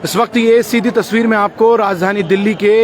इस वक्त ये सीधी तस्वीर मैं आपको राजधानी दिल्ली के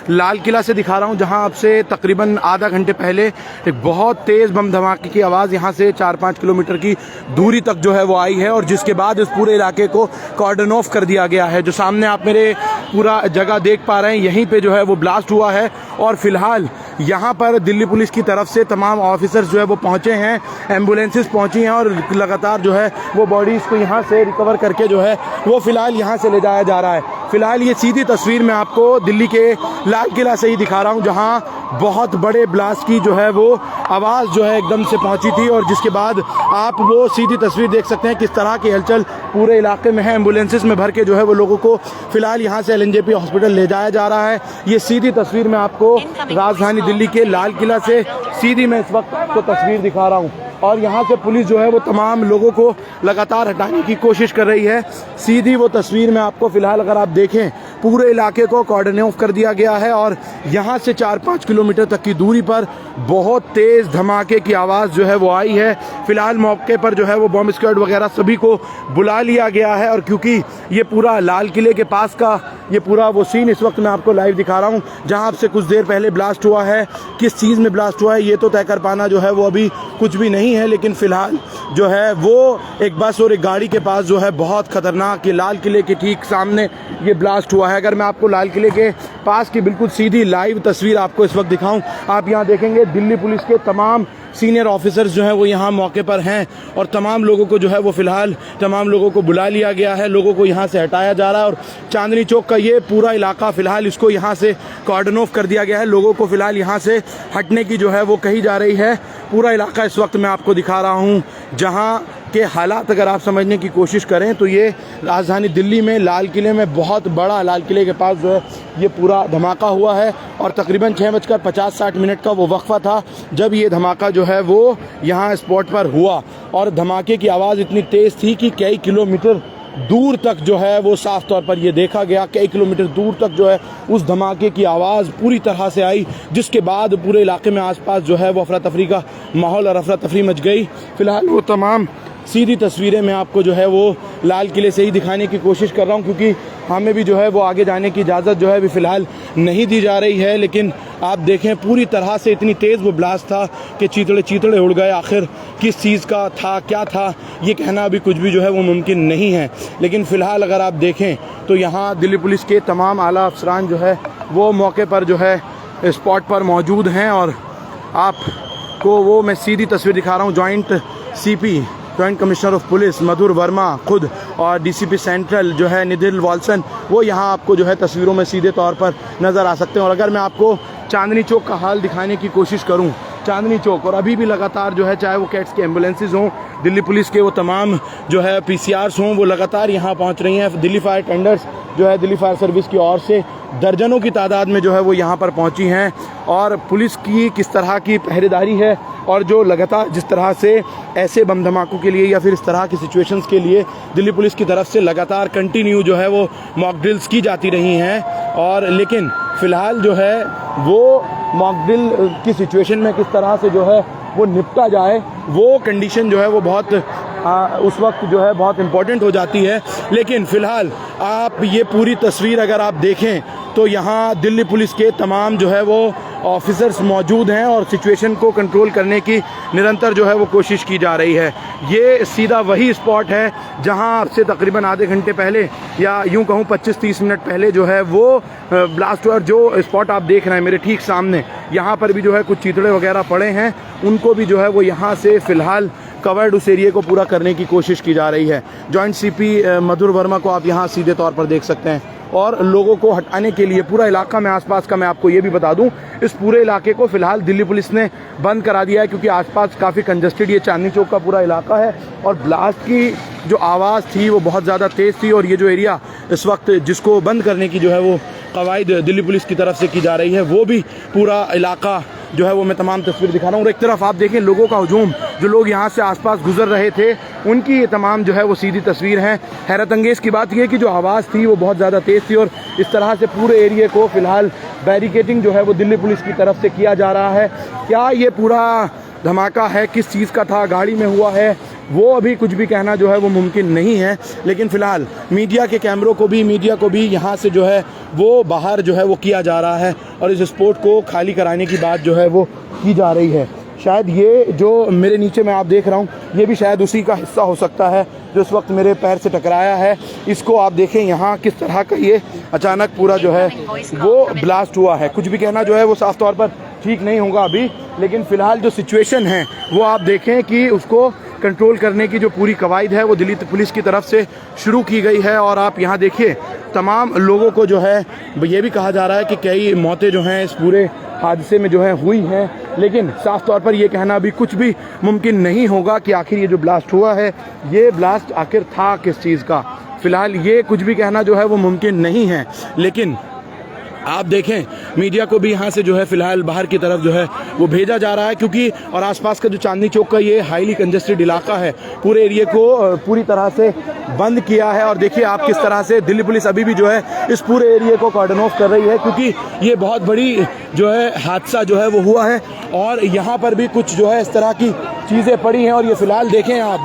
लाल किला से दिखा रहा हूं, जहां आपसे तकरीबन आधा घंटे पहले एक बहुत तेज़ बम धमाके की आवाज़ यहां से 4-5 किलोमीटर की दूरी तक जो है वो आई है, और जिसके बाद इस पूरे इलाके को कॉर्डन ऑफ कर दिया गया है। जो सामने आप मेरे पूरा जगह देख पा रहे हैं, यहीं पे जो है वो ब्लास्ट हुआ है, और फिलहाल यहाँ पर दिल्ली पुलिस की तरफ से तमाम ऑफिसर्स जो है वो पहुँचे हैं, एम्बुलेंसेस पहुँची हैं, और लगातार जो है वो बॉडीज़ को यहाँ से रिकवर करके जो है वो फिलहाल यहाँ से ले जाया जा रहा है। फिलहाल ये सीधी तस्वीर मैं आपको दिल्ली के लाल किला से ही दिखा रहा हूँ, जहाँ बहुत बड़े ब्लास्ट की जो है वो आवाज़ जो है एकदम से पहुँची थी, और जिसके बाद आप वो सीधी तस्वीर देख सकते हैं किस तरह की हलचल पूरे इलाके में है। एम्बुलेंसेस में भर के जो है वो लोगों को फिलहाल यहाँ से LNJP हॉस्पिटल ले जाया जा रहा है। ये सीधी तस्वीर मैं आपको राजधानी दिल्ली के लाल किला से सीधी मैं इस वक्त आपको तस्वीर दिखा रहा हूँ, और यहाँ से पुलिस जो है वो तमाम लोगों को लगातार हटाने की कोशिश कर रही है। सीधी वो तस्वीर में आपको फिलहाल अगर आप देखें, पूरे इलाके को कॉर्डन ऑफ कर दिया गया है, और यहाँ से 4-5 किलोमीटर तक की दूरी पर बहुत तेज़ धमाके की आवाज़ जो है वो आई है। फिलहाल मौके पर जो है वो बॉम्ब स्क्वाड वगैरह सभी को बुला लिया गया है, और क्योंकि ये पूरा लाल किले के पास का ये पूरा वो सीन इस वक्त मैं आपको लाइव दिखा रहा हूँ, जहाँ आपसे कुछ देर पहले ब्लास्ट हुआ है। किस चीज़ में ब्लास्ट हुआ है ये तो तय कर पाना जो है वो अभी कुछ भी नहीं है, लेकिन फिलहाल जो है वो एक बस और एक गाड़ी के पास जो है बहुत खतरनाक, ये लाल किले के ठीक सामने ये ब्लास्ट हुआ है। अगर मैं आपको लाल किले के पास की बिल्कुल सीधी लाइव तस्वीर आपको इस वक्त दिखाऊं, आप यहाँ देखेंगे दिल्ली पुलिस के तमाम सीनियर ऑफिसर्स जो हैं वो यहाँ मौके पर हैं, और तमाम लोगों को जो है वो फिलहाल तमाम लोगों को बुला लिया गया है, लोगों को यहाँ से हटाया जा रहा है, और चांदनी चौक का ये पूरा इलाका फिलहाल इसको यहाँ से कॉर्डन ऑफ कर दिया गया है। लोगों को फिलहाल यहाँ से हटने की जो है वो कही जा रही है। पूरा इलाका इस वक्त मैं आपको दिखा रहा हूँ, जहाँ के हालात अगर आप समझने की कोशिश करें तो ये राजधानी दिल्ली में लाल किले में बहुत बड़ा, लाल किले के पास जो है ये पूरा धमाका हुआ है, और तकरीबन 6:50-60 का वो वक्फा था जब ये धमाका जो है वो यहाँ स्पॉट पर हुआ, और धमाके की आवाज़ इतनी तेज़ थी कि कई किलोमीटर दूर तक जो है वो साफ तौर पर ये देखा गया, कई किलोमीटर दूर तक जो है उस धमाके की आवाज़ पूरी तरह से आई, जिसके बाद पूरे इलाके में आसपास जो है वो अफरा तफरी का माहौल और अफरा तफरी मच गई। फिलहाल वो तमाम सीधी तस्वीरें मैं आपको जो है वो लाल किले से ही दिखाने की कोशिश कर रहा हूं, क्योंकि हमें भी जो है वो आगे जाने की इजाज़त जो है अभी फ़िलहाल नहीं दी जा रही है। लेकिन आप देखें पूरी तरह से इतनी तेज़ वो ब्लास्ट था कि चीतड़े उड़ गए। आखिर किस चीज़ का था, क्या था, ये कहना अभी कुछ भी जो है वो मुमकिन नहीं है। लेकिन फ़िलहाल अगर आप देखें तो यहाँ दिल्ली पुलिस के तमाम आला अफसरान जो है वो मौके पर जो है स्पॉट पर मौजूद हैं, और आपको वो मैं सीधी तस्वीर दिखा रहा हूँ। जॉइंट कमिश्नर ऑफ पुलिस मधुर वर्मा खुद, और DCP सेंट्रल जो है निधिल वाल्सन, वो यहाँ आपको जो है तस्वीरों में सीधे तौर पर नज़र आ सकते हैं। और अगर मैं आपको चांदनी चौक का हाल दिखाने की कोशिश करूँ, चांदनी चौक और अभी भी लगातार जो है, चाहे वो कैट्स के एम्बुलेंसेज हों, दिल्ली पुलिस के वो तमाम जो है PCRs हों, वो लगातार यहाँ पहुँच रही हैं। दिल्ली फायर टेंडर्स जो है दिल्ली फायर सर्विस की ओर से दर्जनों की तादाद में जो है वो यहाँ पर पहुँची हैं, और पुलिस की किस तरह की पहरेदारी है, और जो लगातार जिस तरह से ऐसे बम धमाकों के लिए या फिर इस तरह की सिचुएशंस के लिए दिल्ली पुलिस की तरफ से लगातार कंटिन्यू जो है वो मॉक ड्रिल्स की जाती रही हैं, और लेकिन फ़िलहाल जो है वो मॉक ड्रिल की सिचुएशन में किस तरह से जो है वो निपटा जाए, वो कंडीशन जो है वो बहुत उस वक्त जो है बहुत इम्पोर्टेंट हो जाती है। लेकिन फ़िलहाल आप ये पूरी तस्वीर अगर आप देखें तो यहाँ दिल्ली पुलिस के तमाम जो है वो ऑफिसर्स मौजूद हैं, और सिचुएशन को कंट्रोल करने की निरंतर जो है वो कोशिश की जा रही है। ये सीधा वही स्पॉट है जहाँ आपसे तकरीबन आधे घंटे पहले, या यूँ कहूँ 25-30 मिनट पहले जो है वो ब्लास्ट हुआ। जो स्पॉट आप देख रहे हैं मेरे ठीक सामने, यहाँ पर भी जो है कुछ चीतड़े वगैरह पड़े हैं, उनको भी जो है वो यहाँ से फ़िलहाल कवर्ड उस एरिया को पूरा करने की कोशिश की जा रही है। जॉइंट CP मधुर वर्मा को आप यहाँ सीधे तौर पर देख सकते हैं, और लोगों को हटाने के लिए पूरा इलाका में आसपास का मैं आपको ये भी बता दूं, इस पूरे इलाके को फ़िलहाल दिल्ली पुलिस ने बंद करा दिया है, क्योंकि आसपास काफ़ी कंजस्टेड ये चांदनी चौक का पूरा इलाका है, और ब्लास्ट की जो आवाज़ थी वो बहुत ज़्यादा तेज़ थी, और ये जो एरिया इस वक्त जिसको बंद करने की जो है वो कवायद दिल्ली पुलिस की तरफ से की जा रही है, वो भी पूरा इलाका जो है वो मैं तमाम तस्वीर दिखा रहा हूँ। और एक तरफ आप देखें लोगों का हुजूम, जो लोग यहाँ से आसपास गुजर रहे थे उनकी ये तमाम जो है वो सीधी तस्वीर है। हैरत अंगेज़ की बात यह कि जो आवाज़ थी वो बहुत ज़्यादा तेज़ थी, और इस तरह से पूरे एरिया को फ़िलहाल बैरिकेटिंग जो है वो दिल्ली पुलिस की तरफ से किया जा रहा है। क्या ये पूरा धमाका है, किस चीज़ का था, गाड़ी में हुआ है वो अभी कुछ भी कहना जो है वो मुमकिन नहीं है। लेकिन फ़िलहाल मीडिया के कैमरों को भी, मीडिया को भी यहाँ से जो है वो बाहर जो है वो किया जा रहा है और इस स्पॉट को खाली कराने की बात जो है वो की जा रही है। शायद ये जो मेरे नीचे मैं आप देख रहा हूँ, ये भी शायद उसी का हिस्सा हो सकता है जो इस वक्त मेरे पैर से टकराया है। इसको आप देखें यहाँ किस तरह का ये अचानक पूरा जो है वो ब्लास्ट हुआ है। कुछ भी कहना जो है वो साफ तौर पर ठीक नहीं होगा अभी, लेकिन फ़िलहाल जो सिचुएशन है वो आप देखें कि उसको कंट्रोल करने की जो पूरी कवायद है वो दिल्ली पुलिस की तरफ से शुरू की गई है। और आप यहाँ देखिए तमाम लोगों को जो है ये भी कहा जा रहा है कि कई मौतें जो हैं इस पूरे हादसे में जो है हुई हैं, लेकिन साफ तौर पर ये कहना अभी कुछ भी मुमकिन नहीं होगा कि आखिर ये जो ब्लास्ट हुआ है ये ब्लास्ट आखिर था किस चीज़ का। फ़िलहाल ये कुछ भी कहना जो है वो मुमकिन नहीं है। लेकिन आप देखें मीडिया को भी यहाँ से जो है फ़िलहाल बाहर की तरफ जो है वो भेजा जा रहा है, क्योंकि और आसपास का जो चांदनी चौक का ये हाईली कंजेस्टेड इलाका है, पूरे एरिया को पूरी तरह से बंद किया है। और देखिए आप किस तरह से दिल्ली पुलिस अभी भी जो है इस पूरे एरिया को कॉर्डन ऑफ कर रही है, क्योंकि ये बहुत बड़ी जो है हादसा जो है वो हुआ है। और यहाँ पर भी कुछ जो है इस तरह की चीज़ें पड़ी हैं और ये फ़िलहाल देखें आप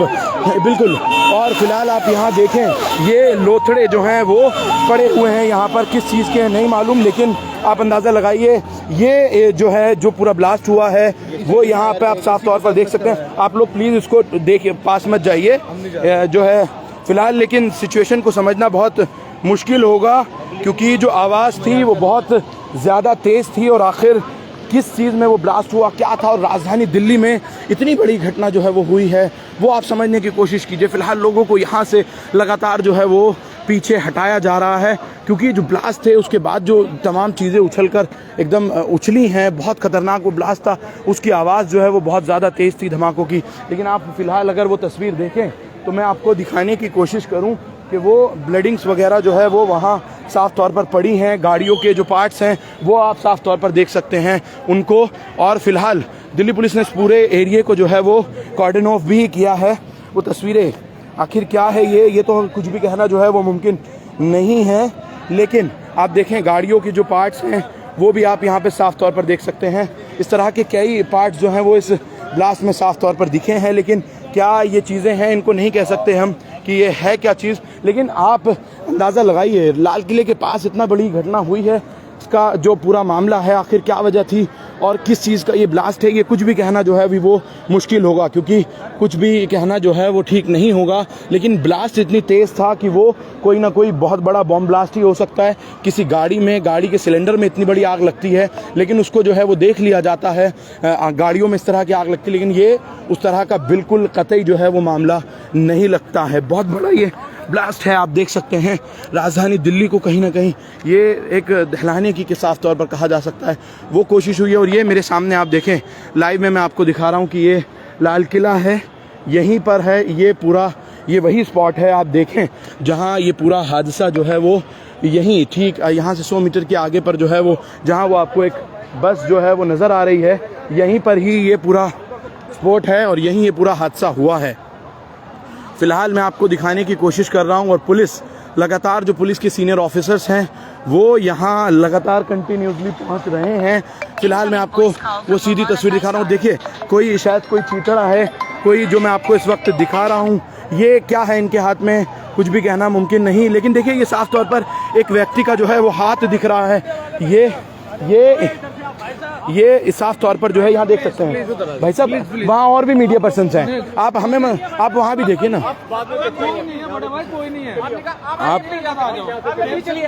बिल्कुल, और फ़िलहाल आप यहाँ देखें ये लोथड़े जो हैं वो पड़े हुए हैं यहाँ पर, किस चीज़ के नहीं मालूम, लेकिन आप अंदाज़ा लगाइए ये जो है जो पूरा ब्लास्ट हुआ है वो यहाँ पे आप साफ तौर पर देख सकते हैं। आप लोग प्लीज़ इसको देखिए, पास मत जाइए जो है फ़िलहाल, लेकिन सिचुएशन को समझना बहुत मुश्किल होगा क्योंकि जो आवाज़ थी वो बहुत ज़्यादा तेज़ थी और आखिर किस चीज़ में वो ब्लास्ट हुआ, क्या था, और राजधानी दिल्ली में इतनी बड़ी घटना जो है वो हुई है वो आप समझने की कोशिश कीजिए। फ़िलहाल लोगों को यहाँ से लगातार जो है वो पीछे हटाया जा रहा है, क्योंकि जो ब्लास्ट थे उसके बाद जो तमाम चीज़ें उछलकर एकदम उछली हैं, बहुत ख़तरनाक वो ब्लास्ट था, उसकी आवाज़ जो है वो बहुत ज़्यादा तेज़ थी धमाकों की। लेकिन आप फ़िलहाल अगर वो तस्वीर देखें तो मैं आपको दिखाने की कोशिश करूं कि वो ब्लडिंग्स वगैरह जो है वो वहाँ साफ़ तौर पर पड़ी हैं, गाड़ियों के जो पार्ट्स हैं वो आप साफ़ तौर पर देख सकते हैं उनको। और फ़िलहाल दिल्ली पुलिस ने इस पूरे एरिया को जो है वो कॉर्डन ऑफ भी किया है। वो तस्वीरें आखिर क्या है ये तो कुछ भी कहना जो है वो मुमकिन नहीं है, लेकिन आप देखें गाड़ियों की जो पार्ट्स हैं वो भी आप यहाँ पे साफ़ तौर पर देख सकते हैं। इस तरह के कई पार्ट्स जो हैं वो इस ब्लास्ट में साफ़ तौर पर दिखे हैं, लेकिन क्या ये चीज़ें हैं इनको नहीं कह सकते हम कि ये है क्या चीज़। लेकिन आप अंदाज़ा लगाइए लाल किले के पास इतना बड़ी घटना हुई है, इसका जो पूरा मामला है आखिर क्या वजह थी और किस चीज़ का ये ब्लास्ट है, ये कुछ भी कहना जो है अभी वो मुश्किल होगा, क्योंकि कुछ भी कहना जो है वो ठीक नहीं होगा। लेकिन ब्लास्ट इतनी तेज़ था कि वो कोई ना कोई बहुत बड़ा बॉम्ब ब्लास्ट ही हो सकता है। किसी गाड़ी में, गाड़ी के सिलेंडर में इतनी बड़ी आग लगती है लेकिन उसको जो है वो देख लिया जाता है, गाड़ियों में इस तरह की आग लगती है, लेकिन ये उस तरह का बिल्कुल कतई जो है वो मामला नहीं लगता है। बहुत बड़ा ये ब्लास्ट है, आप देख सकते हैं राजधानी दिल्ली को कहीं ना कहीं ये एक दहलाने की साफ तौर पर कहा जा सकता है वो कोशिश हुई है। और ये मेरे सामने आप देखें लाइव में मैं आपको दिखा रहा हूँ कि ये लाल किला है, यहीं पर है ये पूरा, ये वही स्पॉट है आप देखें जहाँ ये पूरा हादसा जो है वो यहीं ठीक यहाँ से 100 मीटर के आगे पर जो है वो जहाँ वो आपको एक बस जो है वो नज़र आ रही है, यहीं पर ही ये पूरा स्पॉट है और यहीं ये पूरा हादसा हुआ है। फ़िलहाल मैं आपको दिखाने की कोशिश कर रहा हूं और पुलिस लगातार, जो पुलिस के सीनियर ऑफिसर्स हैं वो यहाँ लगातार कंटिन्यूसली पहुंच रहे हैं। फ़िलहाल मैं आपको वो सीधी तस्वीर दिखा रहा हूं। देखिए कोई शायद कोई चीतड़ा है, कोई जो मैं आपको इस वक्त दिखा रहा हूं, ये क्या है इनके हाथ में कुछ भी कहना मुमकिन नहीं। लेकिन देखिए ये साफ तौर पर एक व्यक्ति का जो है वो हाथ दिख रहा है, ये साफ तौर पर जो है यहाँ देख सकते हैं। भाई साहब वहाँ और भी मीडिया पर्सन्स हैं, आप वहाँ भी देखिए ना,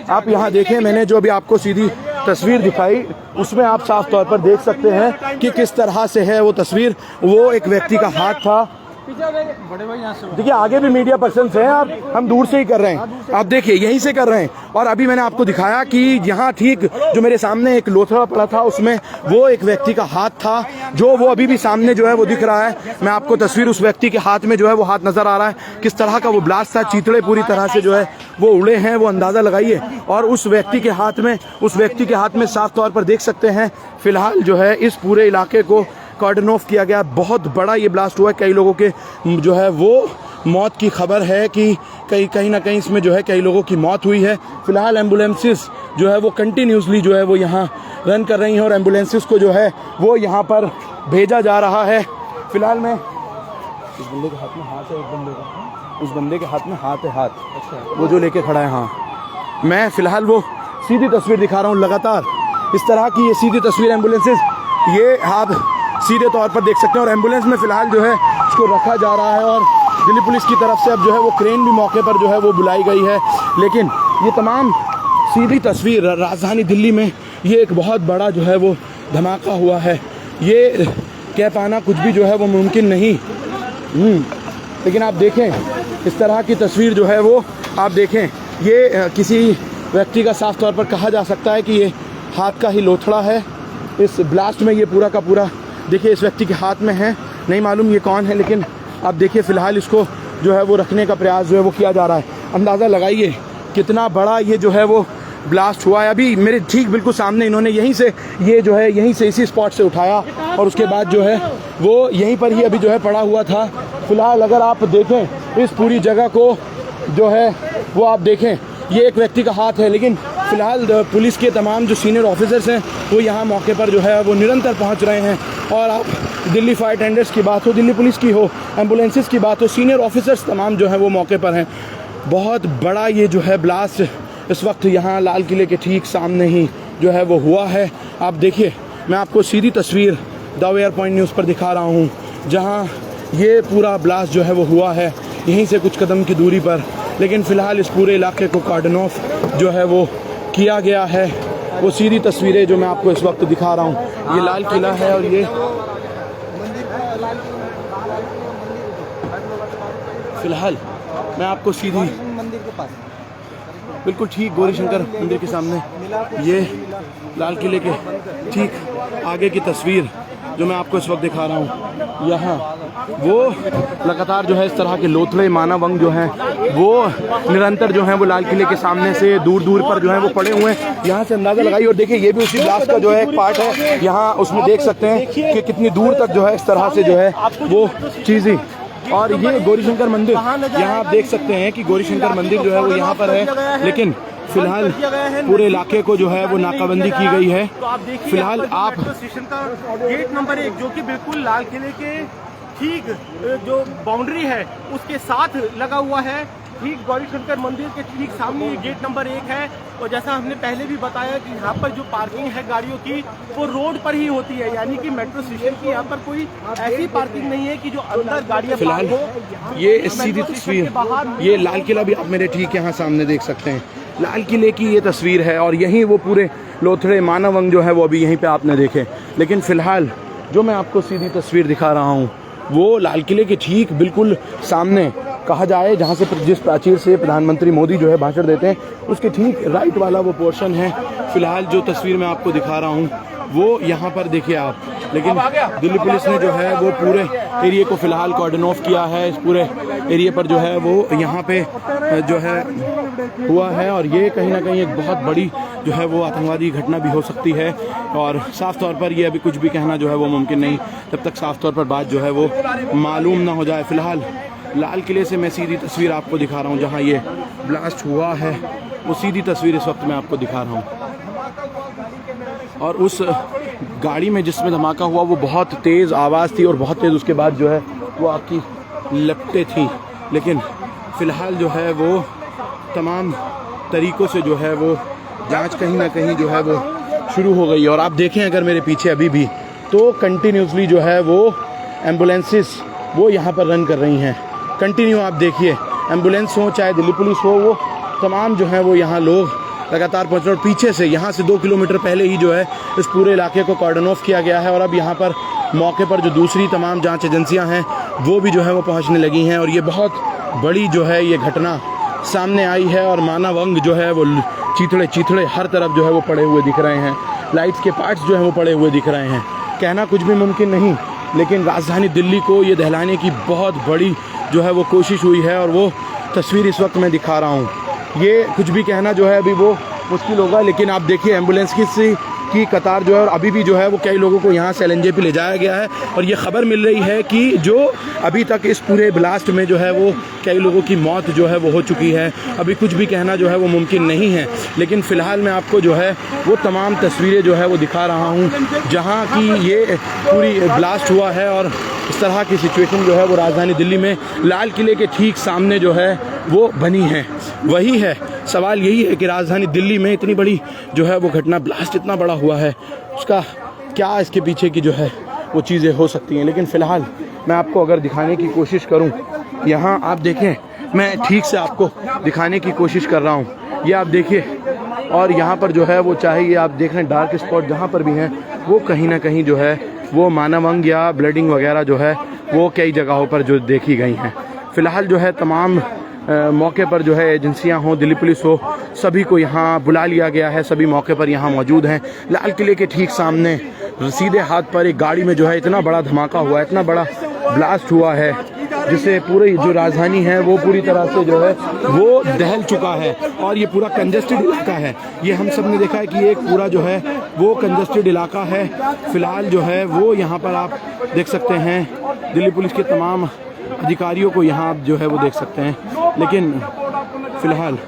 आप यहाँ देखें। मैंने जो अभी आपको सीधी तस्वीर दिखाई उसमें आप साफ तौर पर देख सकते हैं कि किस तरह से है वो तस्वीर, वो एक व्यक्ति का हाथ था। देखिए आगे भी मीडिया पर्सन्स हैं, आप हम दूर से ही कर रहे हैं, आप देखिए यहीं से कर रहे हैं। और अभी मैंने आपको दिखाया कि यहाँ ठीक जो मेरे सामने एक लोथड़ा पड़ा था उसमें वो एक व्यक्ति का हाथ था, जो वो अभी भी सामने जो है वो दिख रहा है। मैं आपको तस्वीर उस व्यक्ति के हाथ में जो है वो हाथ नजर आ रहा है, किस तरह का वो ब्लास्ट था, चीतड़े पूरी तरह से जो है वो उड़े हैं, वो अंदाजा लगाइए। और उस व्यक्ति के हाथ में साफ तौर पर देख सकते हैं फिलहाल जो है इस पूरे इलाके को कॉर्डन ऑफ किया गया। बहुत बड़ा ये ब्लास्ट हुआ है, कई लोगों के जो है वो मौत की खबर है कि कहीं ना कहीं इसमें जो है कई लोगों की मौत हुई है। फिलहाल एम्बुलेंसेस जो है वो कंटिन्यूसली जो है वो यहाँ रन कर रही हैं और एम्बुलेंसेस को जो है वो यहाँ पर भेजा जा रहा है। फिलहाल मैं इस बंदे के हाथ में हाथ है, एक बंदे का, उस बंदे के हाथ में हाथ है, हाथ। अच्छा, वो जो लेके खड़ा है। हाँ, मैं फिलहाल वो सीधी तस्वीर दिखा रहा हूँ। लगातार इस तरह की ये सीधी तस्वीर एम्बुलेंसेज, ये आप सीधे तौर पर देख सकते हैं। और एम्बुलेंस में फ़िलहाल जो है उसको रखा जा रहा है और दिल्ली पुलिस की तरफ से अब जो है वो क्रेन भी मौके पर जो है वो बुलाई गई है। लेकिन ये तमाम सीधी तस्वीर राजधानी दिल्ली में ये एक बहुत बड़ा जो है वो धमाका हुआ है। ये कह पाना कुछ भी जो है वो मुमकिन नहीं। लेकिन आप देखें इस तरह की तस्वीर जो है वो आप देखें, ये किसी व्यक्ति का साफ तौर पर कहा जा सकता है कि ये हाथ का ही लोथड़ा है। इस ब्लास्ट में ये पूरा का पूरा देखिए इस व्यक्ति के हाथ में है, नहीं मालूम ये कौन है, लेकिन आप देखिए फ़िलहाल इसको जो है वो रखने का प्रयास जो है वो किया जा रहा है। अंदाज़ा लगाइए कितना बड़ा ये जो है वो ब्लास्ट हुआ है। अभी मेरे ठीक बिल्कुल सामने इन्होंने यहीं से ये जो है यहीं से इसी स्पॉट से उठाया और उसके बाद जो है वो यहीं पर ही अभी जो है पड़ा हुआ था। फ़िलहाल अगर आप देखें इस पूरी जगह को जो है वो आप देखें, ये एक व्यक्ति का हाथ है। लेकिन फ़िलहाल पुलिस के तमाम जो सीनियर ऑफिसर्स हैं वो यहाँ मौके पर जो है वो निरंतर पहुँच रहे हैं। और आप दिल्ली फायर टेंडर्स की बात हो, दिल्ली पुलिस की हो, एम्बुलेंसेस की बात हो, सीनियर ऑफिसर्स तमाम जो है वो मौके पर हैं। बहुत बड़ा ये जो है ब्लास्ट इस वक्त यहाँ लाल किले के ठीक सामने ही जो है वो हुआ है। आप देखिए, मैं आपको सीधी तस्वीर द वेयर पॉइंट न्यूज़ पर दिखा रहा हूँ जहाँ ये पूरा ब्लास्ट जो है वो हुआ है, यहीं से कुछ कदम की दूरी पर। लेकिन फ़िलहाल इस पूरे इलाके को कॉर्डन ऑफ जो है वो किया गया है। वो सीधी तस्वीरें जो मैं आपको इस वक्त दिखा रहा हूँ, ये लाल किला है और ये फ़िलहाल मैं आपको सीधी मंदिर के पास बिल्कुल ठीक गौरी शंकर मंदिर के सामने ये लाल किले के ठीक आगे की तस्वीर जो मैं आपको इस वक्त दिखा रहा हूँ। यहाँ वो लगातार जो है इस तरह के लोथड़े मानवंग जो हैं वो निरंतर जो है वो लाल किले के सामने से दूर दूर पर जो है वो पड़े हुए हैं। यहाँ से अंदाज़ा लगाइए और देखिए ये भी उसी ब्लास्ट का जो है एक पार्ट है। यहाँ उसमें देख सकते हैं कि कितनी दूर तक जो है इस तरह से जो है वो चीज़ें। और ये गौरी शंकर मंदिर यहाँ आप देख सकते हैं कि गौरी शंकर मंदिर जो है वो यहाँ पर है। लेकिन फिलहाल पूरे इलाके को जो है वो नाकाबंदी की गई है। फिलहाल आप स्टेशन का गेट नंबर 1 जो कि बिल्कुल लाल किले के ठीक जो बाउंड्री है उसके साथ लगा हुआ है, ठीक गौरी शंकर मंदिर के ठीक सामने ये गेट नंबर 1 है। और जैसा हमने पहले भी बताया कि यहाँ पर जो पार्किंग है गाड़ियों की वो रोड पर ही होती है, यानी कि मेट्रो स्टेशन की यहाँ पर कोई ऐसी पार्किंग नहीं है कि जो अंदर गाड़ियाँ फिलहाल ये सीधी तस्वीर, ये लाल किला भी आप मेरे ठीक यहाँ सामने देख सकते हैं। लाल किले की ये तस्वीर है और यहीं वो पूरे लोथड़े मानवंग जो है वो अभी यहीं पे आपने देखे। लेकिन फ़िलहाल जो मैं आपको सीधी तस्वीर दिखा रहा हूँ वो लाल किले के ठीक बिल्कुल सामने कहा जाए जहाँ से जिस प्राचीर से प्रधानमंत्री मोदी जो है भाषण देते हैं उसके ठीक राइट वाला वो पोर्शन है। फ़िलहाल जो तस्वीर मैं आपको दिखा रहा हूँ वो यहाँ पर देखिए आप। लेकिन दिल्ली पुलिस ने जो है वो पूरे एरिया को फ़िलहाल कॉर्डन ऑफ किया है। इस पूरे एरिया पर जो है वो यहाँ पे जो है हुआ है और ये कहीं ना कहीं एक बहुत बड़ी जो है वो आतंकवादी घटना भी हो सकती है। और साफ़ तौर पर ये अभी कुछ भी कहना जो है वो मुमकिन नहीं जब तक साफ़ तौर पर बात जो है वो मालूम ना हो जाए। फ़िलहाल लाल किले से मैं सीधी तस्वीर आपको दिखा रहा हूँ जहाँ ये ब्लास्ट हुआ है, वो सीधी तस्वीर इस वक्त मैं आपको दिखा रहा हूँ। और उस गाड़ी में जिसमें धमाका हुआ वो बहुत तेज़ आवाज़ थी और बहुत तेज़ उसके बाद जो है वो आपकी लपटें थी। लेकिन फ़िलहाल जो है वो तमाम तरीक़ों से जो है वो जांच कहीं ना कहीं जो है वो शुरू हो गई। और आप देखें अगर मेरे पीछे अभी भी तो कंटिन्यूसली जो है वो एम्बुलेंसेस वो यहाँ पर रन कर रही हैं। कंटिन्यू आप देखिए एम्बुलेंस हो चाहे दिल्ली पुलिस हो, वो तमाम जो है वो यहाँ लोग लगातार पहुँच रहे। और पीछे से यहाँ से 2 किलोमीटर पहले ही जो है इस पूरे इलाके को कॉर्डन ऑफ किया गया है। और अब यहाँ पर मौके पर जो दूसरी तमाम जांच एजेंसियाँ हैं वो भी जो है वो पहुँचने लगी हैं। और ये बहुत बड़ी जो है ये घटना सामने आई है और मानवंग जो है वो चीथड़े हर तरफ जो है वो पड़े हुए दिख रहे हैं। लाइट्स के पार्ट्स जो है वो पड़े हुए दिख रहे हैं। कहना कुछ भी मुमकिन नहीं, लेकिन राजधानी दिल्ली को ये दहलाने की बहुत बड़ी जो है वो कोशिश हुई है और वो तस्वीर इस वक्त मैं दिखा रहा हूँ। ये कुछ भी कहना जो है अभी वो मुश्किल होगा। लेकिन आप देखिए एम्बुलेंस की कतार जो है और अभी भी जो है वो कई लोगों को यहाँ से LNJ पे ले जाया गया है। और ये खबर मिल रही है कि जो अभी तक इस पूरे ब्लास्ट में जो है वो कई लोगों की मौत जो है वो हो चुकी है। अभी कुछ भी कहना जो है वो मुमकिन नहीं है। लेकिन फ़िलहाल मैं आपको जो है वो तमाम तस्वीरें जो है वो दिखा रहा हूँ जहाँ की ये पूरी ब्लास्ट हुआ है। और इस तरह की सिचुएशन जो है वो राजधानी दिल्ली में लाल किले के ठीक सामने जो है वो बनी है। वही है, सवाल यही है कि राजधानी दिल्ली में इतनी बड़ी जो है वो घटना, ब्लास्ट इतना बड़ा हुआ है, उसका क्या इसके पीछे की जो है वो चीज़ें हो सकती हैं। लेकिन फ़िलहाल मैं आपको अगर दिखाने की कोशिश करूं, यहाँ आप देखें, मैं ठीक से आपको दिखाने की कोशिश कर रहा हूँ, ये आप देखिए। और यहाँ पर जो है वो चाहे ये आप देख रहे हैं डार्क स्पॉट जहाँ पर भी हैं, वो कहीं ना कहीं जो है वो मानवंग या ब्लडिंग वगैरह जो है वो कई जगहों पर जो देखी गई हैं। फ़िलहाल जो है तमाम मौके पर जो है एजेंसियां हों, दिल्ली पुलिस हो, सभी को यहाँ बुला लिया गया है, सभी मौके पर यहाँ मौजूद हैं। लाल किले के ठीक सामने सीधे हाथ पर एक गाड़ी में जो है इतना बड़ा धमाका हुआ है, इतना बड़ा ब्लास्ट हुआ है, जिससे पूरी जो राजधानी है वो पूरी तरह से जो है वो दहल चुका है। और ये पूरा कंजेस्टेड इलाका है, ये हम सब ने देखा है कि एक पूरा जो है वो कंजेस्टेड इलाका है। फ़िलहाल जो है वो यहाँ पर आप देख सकते हैं, दिल्ली पुलिस के तमाम अधिकारियों को यहाँ आप जो है वो देख सकते हैं। लेकिन फ़िलहाल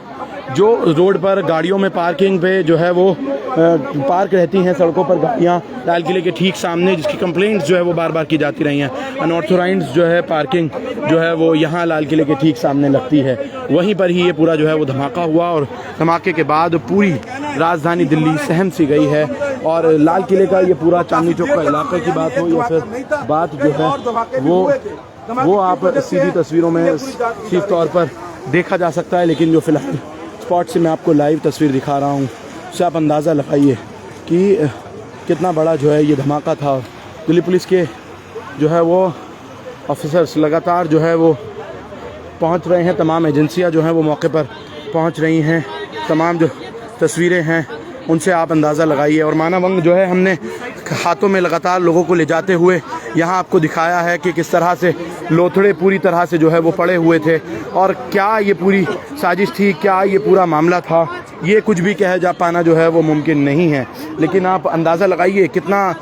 जो रोड पर गाड़ियों में पार्किंग पे जो है वो पार्क रहती हैं सड़कों पर गाड़ियाँ लाल किले के ठीक सामने, जिसकी कंप्लेंट्स जो है वो बार बार की जाती रही हैं, अनऑथोराइज्ड जो है पार्किंग जो है वो यहाँ लाल किले के ठीक सामने लगती है, वहीं पर ही ये पूरा जो है वो धमाका हुआ। और धमाके के बाद पूरी राजधानी दिल्ली सहम सी गई है। और लाल किले का ये पूरा चांदनी चौक का इलाके की बात हो या फिर बात जो है वो आप सीधी तस्वीरों में सीध तौर पर देखा जा सकता है। लेकिन जो फ़िलहाल स्पॉट से मैं आपको लाइव तस्वीर दिखा रहा हूँ, उससे आप अंदाज़ा लगाइए कि कितना बड़ा जो है ये धमाका था। दिल्ली पुलिस के जो है वो ऑफिसर्स लगातार जो है वो पहुंच रहे हैं, तमाम एजेंसियां जो हैं वो मौके पर पहुंच रही हैं, तमाम जो तस्वीरें हैं उनसे आप अंदाज़ा लगाइए। और मानवंग जो है हमने हाथों में लगातार लोगों को ले जाते हुए यहाँ आपको दिखाया है कि किस तरह से लोथड़े पूरी तरह से जो है वो पड़े हुए थे, और क्या ये पूरी साजिश थी, क्या ये पूरा मामला था, ये कुछ भी कह जा पाना जो है वो मुमकिन नहीं है। लेकिन आप अंदाज़ा लगाइए कितना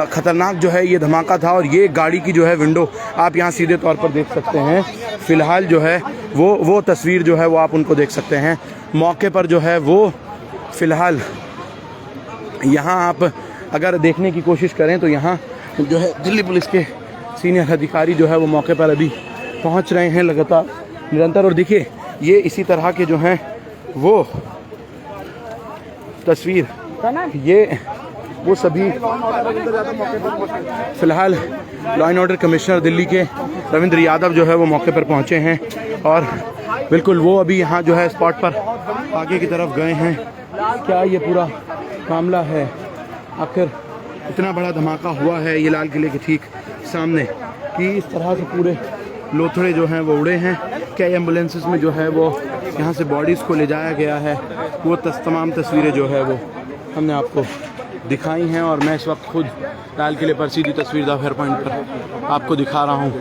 ख़तरनाक जो है ये धमाका था। और ये गाड़ी की जो है विंडो आप यहाँ सीधे तौर पर देख सकते हैं। फ़िलहाल जो है वो तस्वीर जो है वो आप उनको देख सकते हैं। मौके पर जो है वो फ़िलहाल यहाँ आप अगर देखने की कोशिश करें तो यहाँ जो है दिल्ली पुलिस के सीनियर अधिकारी जो है वो मौके पर अभी पहुँच रहे हैं लगातार निरंतर। और देखिए ये इसी तरह के जो हैं वो तस्वीर, ये वो सभी फ़िलहाल law and order commissioner Delhi के रविंद्र यादव जो है वो मौके पर पहुंचे हैं, और बिल्कुल वो अभी यहाँ जो है स्पॉट पर आगे की तरफ गए हैं। क्या ये पूरा मामला है, आखिर इतना बड़ा धमाका हुआ है ये लाल किले के ठीक सामने कि इस तरह से पूरे लोथड़े जो हैं वो उड़े हैं। कई एम्बुलेंसेस में जो है वो यहाँ से बॉडीज़ को ले जाया गया है। वो तमाम तस्वीरें जो है वो हमने आपको दिखाई हैं, और मैं इस वक्त खुद लाल किले पर सीधी तस्वीर द फेयर पॉइंट पर आपको दिखा रहा हूँ।